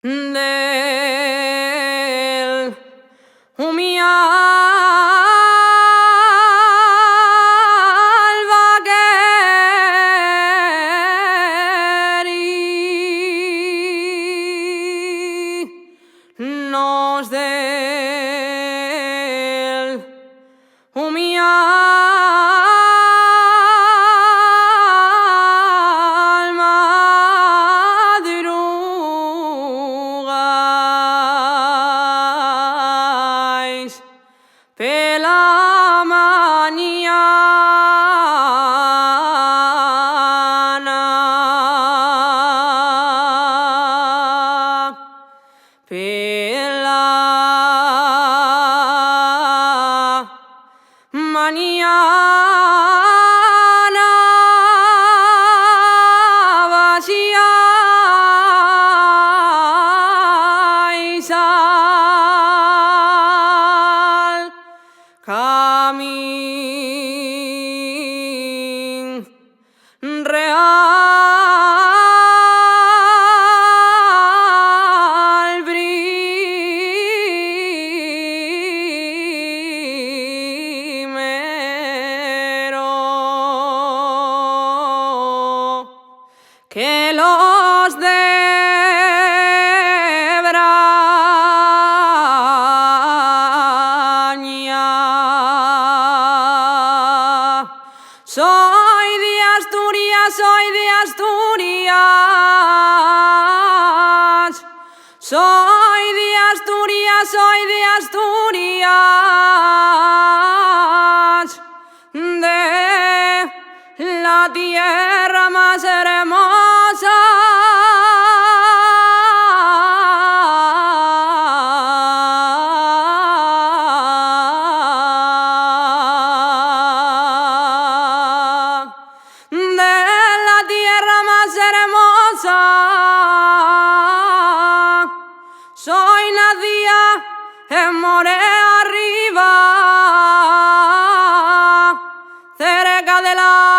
del Humial vaqueri nos del Humial madrugais pela mañana, pela mañana vaciáis al camín real primero que los de Braña. Soy de Asturias, soy de Asturias. Soy de Asturias, soy de Asturias. De la tierra más hermosa. De la tierra más hermosa. Soy nacida en Morea arriba, cerca de la